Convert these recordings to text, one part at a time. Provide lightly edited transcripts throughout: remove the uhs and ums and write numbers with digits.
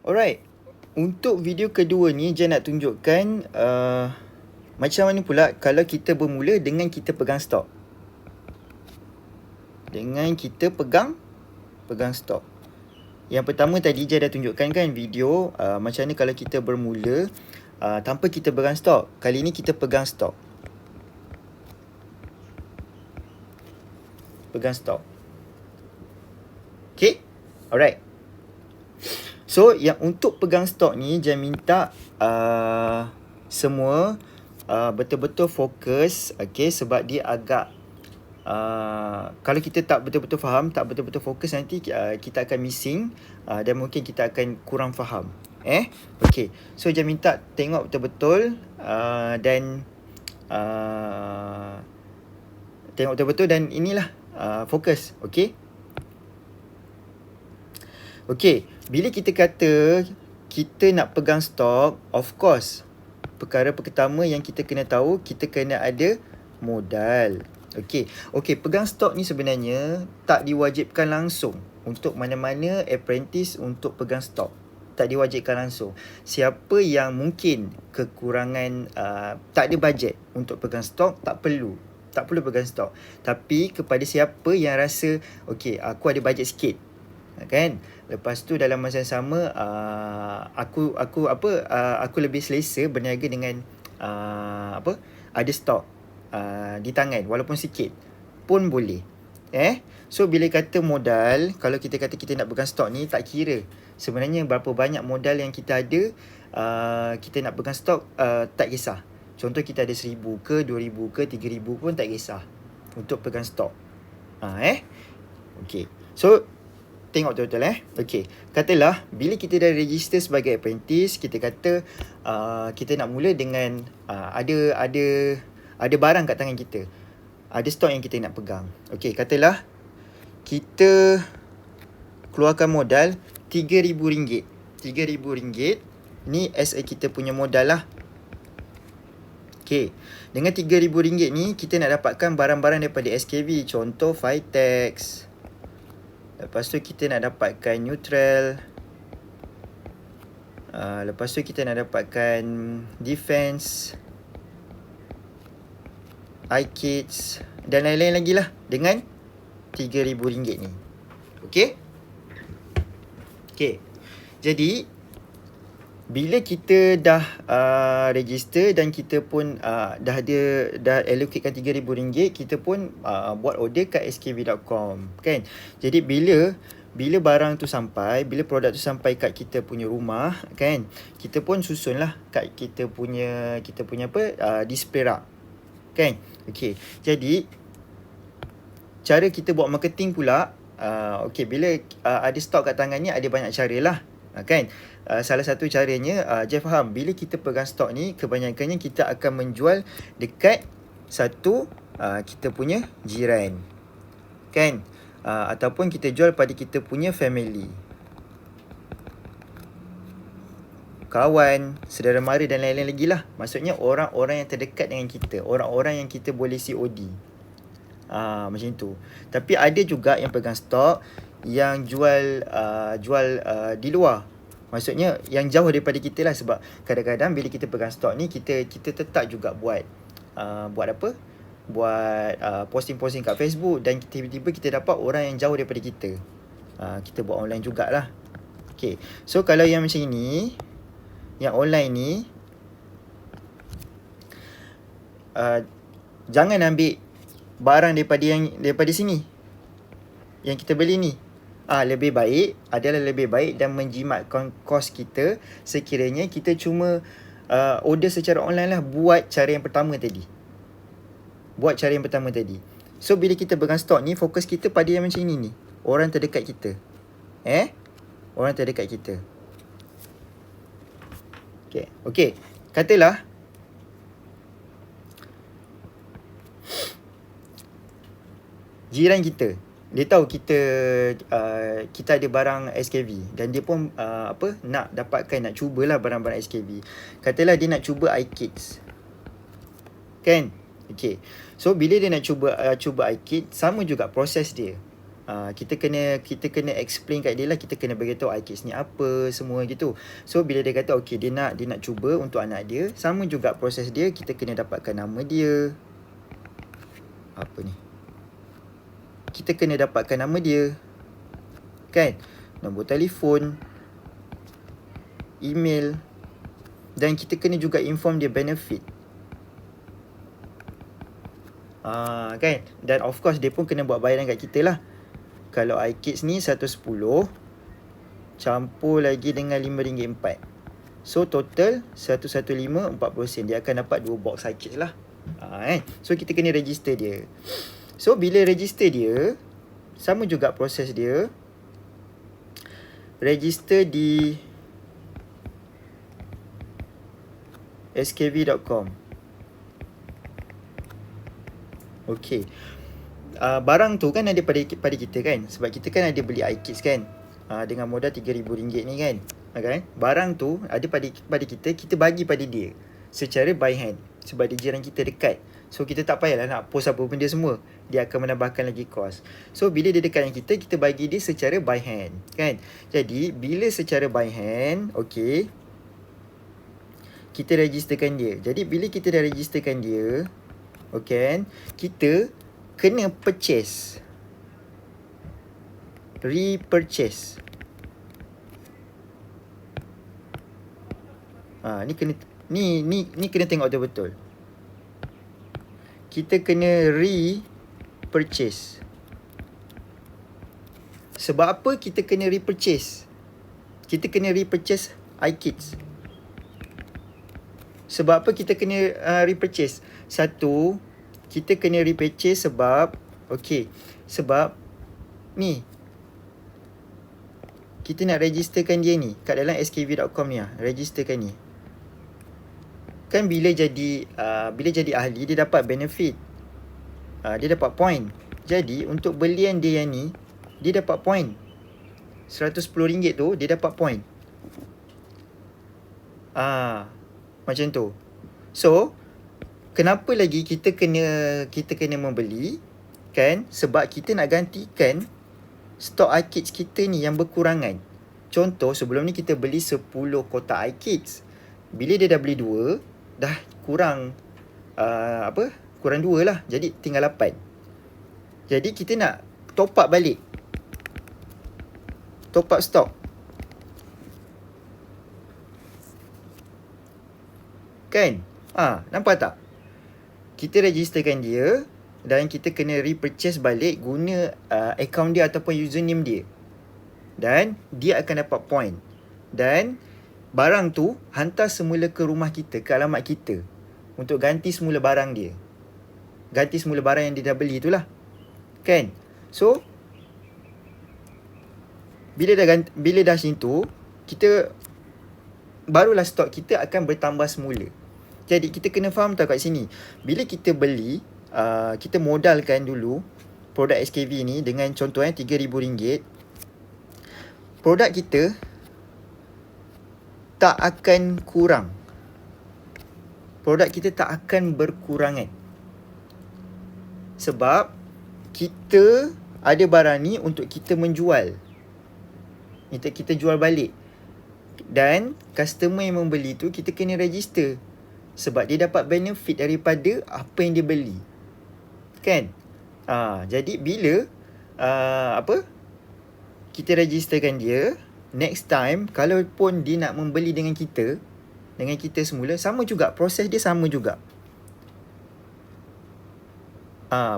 Alright, untuk video kedua ni Jan nak tunjukkan macam mana pula kalau kita bermula dengan kita pegang stok. Pegang stok. Yang pertama tadi Jan dah tunjukkan kan video macam mana kalau kita bermula tanpa kita pegang stok. Kali ni kita pegang stok. Okay, alright. So yang untuk pegang stok ni Jan minta semua betul-betul fokus, okay, sebab dia agak kalau kita tak betul-betul faham, tak betul-betul fokus, nanti kita akan missing dan mungkin kita akan kurang faham. Okay, so Jan minta tengok betul-betul dan tengok betul-betul dan inilah fokus. Okay. Okay, bila kita kata kita nak pegang stok, of course, perkara pertama yang kita kena tahu, kita kena ada modal. Okay, pegang stok ni sebenarnya tak diwajibkan langsung untuk mana-mana apprentice untuk pegang stok. Tak diwajibkan langsung. Siapa yang mungkin kekurangan, tak ada bajet untuk pegang stok, tak perlu pegang stok. Tapi kepada siapa yang rasa, okay, aku ada bajet sikit, kan, lepas tu dalam masa yang sama aku lebih selesa berniaga dengan ada stok di tangan walaupun sikit pun boleh. So bila kata modal, kalau kita kata kita nak pegang stok ni, tak kira sebenarnya berapa banyak modal yang kita ada, kita nak pegang stok tak kisah. Contoh kita ada 1,000 ke 2,000 ke 3,000 pun tak kisah untuk pegang stok. Okay, so tengok betul-betul. Okay, katalah bila kita dah register sebagai apprentice, kita kata kita nak mula dengan ada barang kat tangan kita, ada stok yang kita nak pegang. Okay, katalah kita keluarkan modal RM3,000. RM3,000 ni as a kita punya modal lah. Okay, dengan RM3,000 ni kita nak dapatkan barang-barang daripada SKV. Contoh Vitex. Lepas tu kita nak dapatkan Neutral. Lepas tu kita nak dapatkan Defense, iKids dan lain-lain lagi lah dengan RM3,000 ni. Okay, jadi bila kita dah register dan kita pun dah allocatekan RM3,000, kita pun buat order kat skv.com, kan. Jadi bila barang tu sampai, bila produk tu sampai kat kita punya rumah, kan, kita pun susunlah kat kita punya display rak, kan. Okay, jadi cara kita buat marketing pula, okay, bila ada stok kat tangan ni, ada banyak cara lah, kan. Salah satu caranya, Jeff faham, bila kita pegang stok ni, kebanyakannya kita akan menjual dekat satu kita punya jiran, kan, ataupun kita jual pada kita punya family, kawan, saudara mara dan lain-lain lagi lah. Maksudnya orang-orang yang terdekat dengan kita, orang-orang yang kita boleh COD, macam tu. Tapi ada juga yang pegang stok yang jual di luar. Maksudnya yang jauh daripada kita lah. Sebab kadang-kadang bila kita pegang stok ni, kita tetap juga buat posting-posting kat Facebook, dan tiba-tiba kita dapat orang yang jauh daripada kita. Kita buat online jugalah. Okay, so kalau yang macam ini, yang online ni, jangan ambil barang daripada sini yang kita beli ni. Lebih baik dan menjimatkan kos kita sekiranya kita cuma order secara online lah. Buat cara yang pertama tadi. So bila kita pegang stok ni, fokus kita pada yang macam ini ni, orang terdekat kita. Orang terdekat kita. Okay, katalah jiran kita, dia tahu kita ada barang SKV, dan dia pun nak cubalah barang-barang SKV. Katalah dia nak cuba iKids, kan. Okay, so bila dia nak cuba iKids, sama juga proses dia. Kita kena explain kat dia lah, kita kena beritahu iKids ni apa semua gitu. So bila dia kata okey dia nak cuba untuk anak dia, sama juga proses dia, kita kena dapatkan nama dia. Apa ni? Kita kena dapatkan nama dia. Kan? Nombor telefon, email, dan kita kena juga inform dia benefit. Kan? Dan of course dia pun kena buat bayaran kat kita lah. Kalau iKids ni 110 campur lagi dengan RM5.4. So total 115 40 sen. Dia akan dapat 2 box iKids lah. So kita kena register dia. So bila register dia, sama juga proses dia. Register di skv.com. Okay. Barang tu kan ada pada kita kan, sebab kita kan ada beli iKids kan, dengan modal RM3,000 ni kan. Okay? Barang tu ada pada kita bagi pada dia secara by hand, sebab dia jiran kita dekat. So kita tak payahlah nak post apa benda semua, dia akan menambahkan lagi kos. So bila dia dekat dengan kita bagi dia secara by hand kan. Jadi bila secara by hand, okay, kita registerkan dia. Jadi bila kita dah registerkan dia, okay, kita kena purchase, repurchase. Ni kena tengok betul-betul. Kita kena repurchase. Sebab apa kita kena repurchase? Kita kena repurchase iKids. Sebab apa kita kena repurchase? Satu, kita kena repurchase sebab sebab ni kita nak registerkan dia ni kat dalam skv.com ni registerkan ni. Kan bila jadi ahli dia dapat benefit. Dia dapat point. Jadi untuk belian dia yang ni dia dapat point. RM110 tu dia dapat point. Macam tu. So kenapa lagi kita kena membeli kan? Sebab kita nak gantikan stok iKids kita ni yang berkurangan. Contoh sebelum ni kita beli 10 kotak iKids. Bila dia dah beli 2, dah kurang kurang 2 lah. Jadi tinggal 8. Jadi kita nak top up balik. Top up stok. Kan? Nampak tak? Kita registerkan dia dan kita kena repurchase balik guna account dia ataupun username dia. Dan dia akan dapat point. Dan barang tu hantar semula ke rumah kita, ke alamat kita, untuk ganti semula barang dia. Ganti semula barang yang dia dah beli tu lah. Kan? So bila dah macam tu, kita barulah stok kita akan bertambah semula. Jadi kita kena faham tau kat sini. Bila kita beli, kita modalkan dulu produk SKV ni dengan contoh RM3,000. Produk kita tak akan kurang. Produk kita tak akan berkurangan. Sebab kita ada barang ni untuk kita menjual. Kita jual balik. Dan customer yang membeli tu kita kena register. Sebab dia dapat benefit daripada apa yang dia beli. Kan? Jadi bila kita registerkan dia, next time kalau pun dia nak membeli dengan kita semula, sama juga, proses dia sama juga.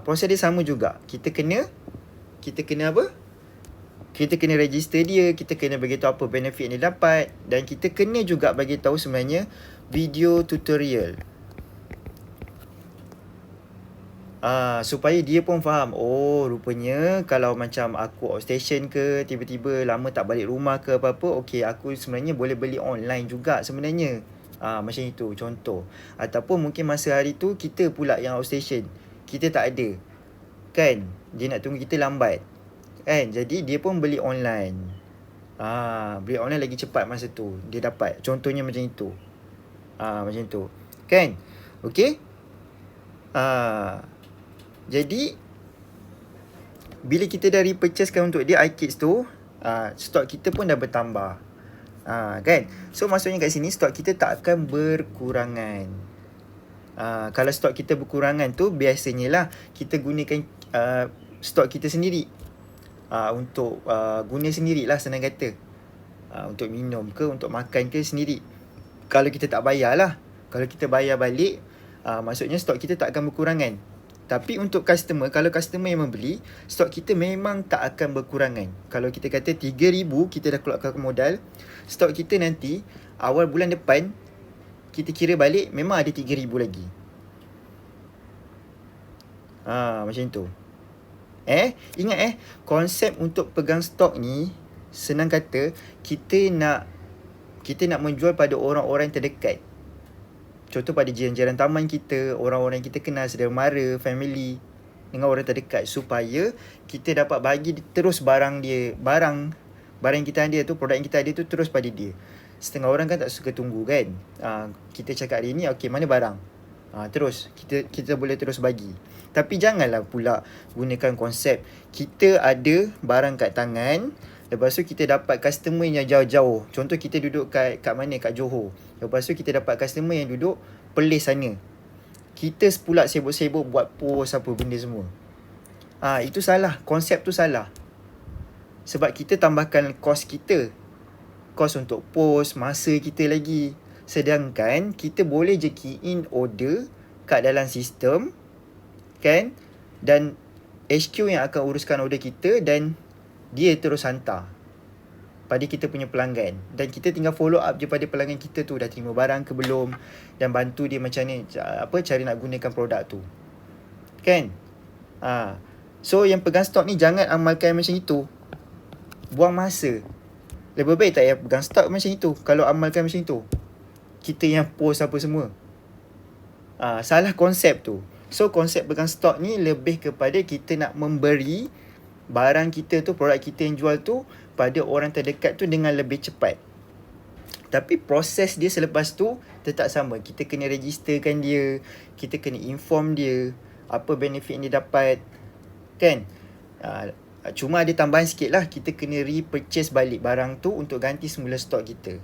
Proses dia sama juga. Kita kena apa? Kita kena register dia, kita kena beritahu apa benefit yang dia dapat, dan kita kena juga bagi tahu sebenarnya video tutorial. Supaya dia pun faham, oh rupanya kalau macam aku outstation ke, tiba-tiba lama tak balik rumah ke apa-apa, okey aku sebenarnya boleh beli online juga sebenarnya. Macam itu contoh. Ataupun mungkin masa hari tu kita pula yang outstation, kita tak ada. Kan? Dia nak tunggu kita lambat. Kan? Jadi dia pun beli online. Beli online lagi cepat masa tu dia dapat. Contohnya macam itu. Macam tu. Kan? Okey? Jadi bila kita dah repurchasekan untuk dia iKids tu, stok kita pun dah bertambah. Kan? So maksudnya kat sini stok kita tak akan berkurangan. Kalau stok kita berkurangan tu, biasanya lah kita gunakan stok kita sendiri. Untuk guna sendirilah, senang kata. Untuk minum ke, untuk makan ke sendiri. Kalau kita tak bayar lah. Kalau kita bayar balik, maksudnya stok kita tak akan berkurangan. Tapi untuk customer, kalau customer yang membeli, stok kita memang tak akan berkurangan. Kalau kita kata 3,000 kita dah keluarkan modal, stok kita nanti awal bulan depan kita kira balik memang ada 3,000 lagi. Macam tu. Ingat konsep untuk pegang stok ni, senang kata, kita nak menjual pada orang-orang terdekat. Contoh pada jiran-jiran taman kita, orang-orang yang kita kenal, saudara mara, family, dengan orang terdekat, supaya kita dapat bagi terus barang yang kita ada tu, produk yang kita ada tu terus pada dia. Setengah orang kan tak suka tunggu kan. Kita cakap hari ni, okey, mana barang? Terus kita boleh terus bagi. Tapi janganlah pula gunakan konsep kita ada barang kat tangan, lepas tu kita dapat customer yang jauh-jauh. Contoh kita duduk kat mana? Kat Johor. Lepas tu kita dapat customer yang duduk Perlis sana. Kita pula sibuk-sibuk buat post apa benda semua. Itu salah. Konsep tu salah. Sebab kita tambahkan kos kita. Kos untuk post, masa kita lagi. Sedangkan kita boleh je key in order kat dalam sistem, kan? Dan HQ yang akan uruskan order kita, dan dia terus hantar pada kita punya pelanggan. Dan kita tinggal follow up je pada pelanggan kita tu, dah terima barang ke belum, dan bantu dia macam ni, cara nak gunakan produk tu. Kan? So yang pegang stok ni jangan amalkan macam itu. Buang masa. Lebih baik tak payah pegang stok macam itu. Kalau amalkan macam itu, kita yang post apa semua. Salah konsep tu. So konsep pegang stok ni lebih kepada kita nak memberi barang kita tu, produk kita yang jual tu pada orang terdekat tu dengan lebih cepat. Tapi proses dia selepas tu tetap sama. Kita kena registerkan dia, kita kena inform dia apa benefit yang dia dapat, kan? Cuma ada tambahan sikit lah, kita kena repurchase balik barang tu untuk ganti semula stok kita,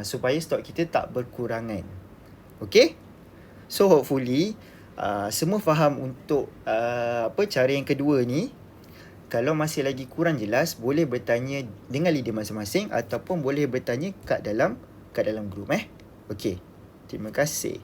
supaya stok kita tak berkurangan. Okay? So hopefully semua faham untuk cara yang kedua ni. Kalau masih lagi kurang jelas, boleh bertanya dengan leader masing-masing ataupun boleh bertanya kat dalam grup. Okay. Terima kasih.